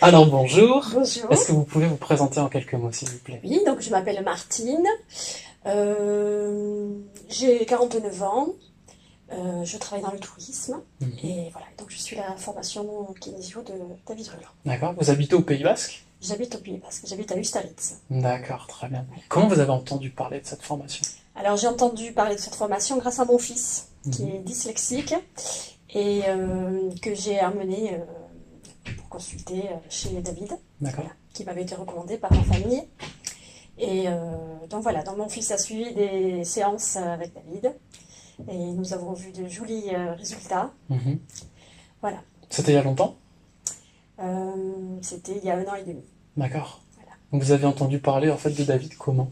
Alors bonjour, Bonjour. est-ce que vous pouvez vous présenter en quelques mots s'il vous plaît? Oui, donc je m'appelle Martine, j'ai 49 ans, je travaille dans le tourisme Mhm. et voilà, donc je suis la formation kinésio de David Rulin. D'accord, vous habitez au Pays Basque? J'habite au Pays Basque, j'habite à Ustaritz. D'accord, très bien. Comment vous avez entendu parler de cette formation? Alors j'ai entendu parler de cette formation grâce à mon fils qui Mhm. est dyslexique et que j'ai amené pour consulter chez David, D'accord, voilà, qui m'avait été recommandé par ma famille. Et donc voilà, donc mon fils a suivi des séances avec David et nous avons vu de jolis résultats. mhm. Voilà. C'était il y a longtemps? C'était il y a 1 an et demi. D'accord. Voilà. Donc vous avez entendu parler en fait de David comment?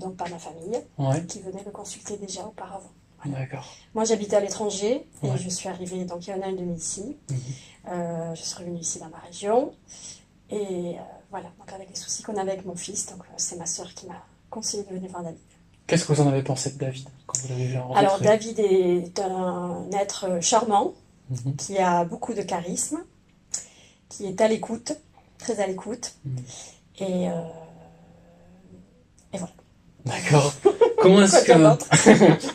Donc par ma famille Ouais, qui venait le consulter déjà auparavant. Voilà. d'accord. Moi j'habitais à l'étranger et Ouais. je suis arrivée donc il y a 1 an et demi ici. Mhm. Je suis revenue ici dans ma région et voilà, donc avec les soucis qu'on avait avec mon fils, donc c'est ma soeur qui m'a conseillé de venir voir David. Qu'est-ce que vous en avez pensé de David quand vous l'avez vu Alors rencontrer? David est un être charmant, Mhm. qui a beaucoup de charisme, qui est à l'écoute, très à l'écoute. Mhm. Et, et voilà. D'accord. Comment Quoi est-ce dire que... d'autre?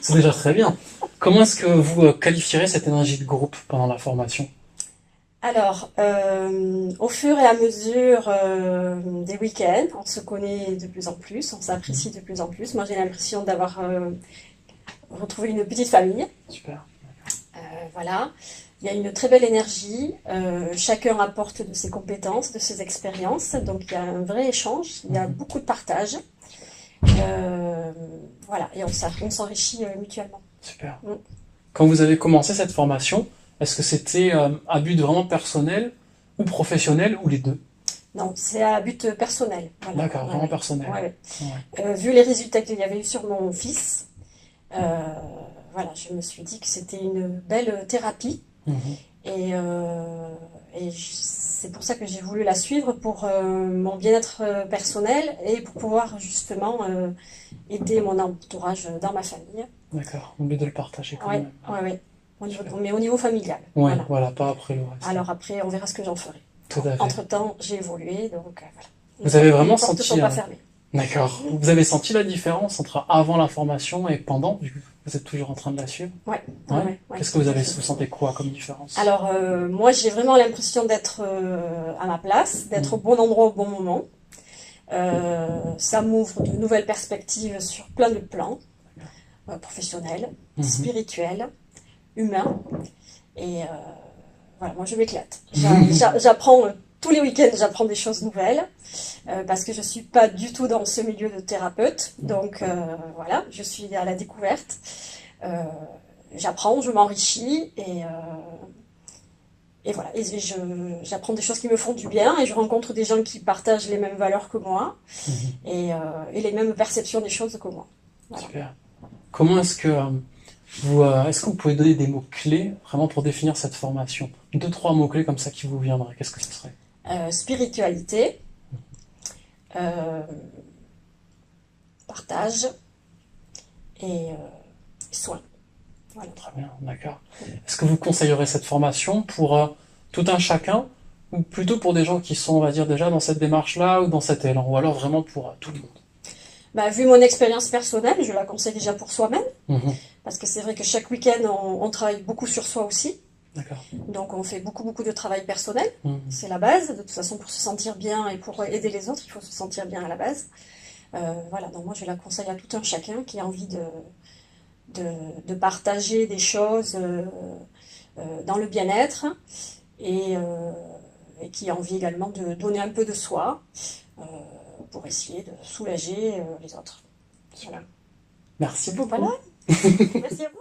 C'est déjà très bien. Comment est-ce que vous qualifierez cette énergie de groupe pendant la formation? Alors, au fur et à mesure des week-ends, on se connaît de plus en plus, on Mhm. s'apprécie de plus en plus. Moi, j'ai l'impression d'avoir retrouvé une petite famille. Super. Voilà. Il y a une très belle énergie. Chacun apporte de ses compétences, de ses expériences. Donc, il y a un vrai échange. Il y a Mhm. beaucoup de partage. Euh, voilà, et on s'enrichit mutuellement. Super. Mm. Quand vous avez commencé cette formation, est-ce que c'était à but vraiment personnel ou professionnel ou les deux? Non, c'est à but personnel. Voilà. D'accord, Ouais, vraiment ouais. personnel. Ouais, Ouais. ouais. Vu les résultats qu'il y avait eu sur mon fils, euh, voilà, je me suis dit que c'était une belle thérapie. Mhm. Et, c'est pour ça que j'ai voulu la suivre pour mon bien-être personnel et pour pouvoir justement aider mon entourage dans ma famille. D'accord, au lieu de le partager quand Ouais, même. ouais, ouais. Super. Mais au niveau familial. Ouais, Voilà. voilà, pas après le reste. Alors après, on verra ce que j'en ferai. Tout à fait. Entre-temps, j'ai évolué, donc voilà. Vous avez Les vraiment portes ne sont senti... pas fermées. D'accord. Vous avez senti la différence entre avant la formation et pendant, vu que vous êtes toujours en train de la suivre? Ouais, ouais, Ouais. ouais, ouais, Qu'est-ce que tout à vous fait. sentez quoi comme différence? Alors, moi, j'ai vraiment l'impression d'être à ma place, d'être au Mhm. bon endroit au bon moment. Ça m'ouvre de nouvelles perspectives sur plein de plans, professionnels, Mhm. spirituels, humains. Et voilà, moi, je m'éclate. Mhm. J'apprends tous les week-ends, j'apprends des choses nouvelles parce que je suis pas du tout dans ce milieu de thérapeute. Donc voilà, je suis à la découverte. Euh, J'apprends, je m'enrichis et voilà. Et j'apprends des choses qui me font du bien et je rencontre des gens qui partagent les mêmes valeurs que moi Mhm. et les mêmes perceptions des choses que moi. Voilà. Super. Comment est-ce que est-ce que vous pouvez donner des mots-clés vraiment pour définir cette formation? Deux, trois mots-clés comme ça qui vous viendraient. Qu'est-ce que ce serait? Spiritualité, euh, partage et soin. Voilà. Très bien, d'accord. Est-ce que vous conseillerez cette formation pour tout un chacun ou plutôt pour des gens qui sont, on va dire, déjà dans cette démarche-là ou dans cet élan ou alors vraiment pour tout le monde? Bah, vu mon expérience personnelle, je la conseille déjà pour soi-même, Mhm. parce que c'est vrai que chaque week-end, on travaille beaucoup sur soi aussi. D'accord. Donc on fait beaucoup, beaucoup de travail personnel. Mhm. C'est la base. De toute façon, pour se sentir bien et pour aider les autres, il faut se sentir bien à la base. Voilà, donc moi je la conseille à tout un chacun qui a envie de partager des choses dans le bien-être et, euh, et qui a envie également de donner un peu de soi euh, pour essayer de soulager les autres. Voilà. Merci Voilà. beaucoup. Merci à vous.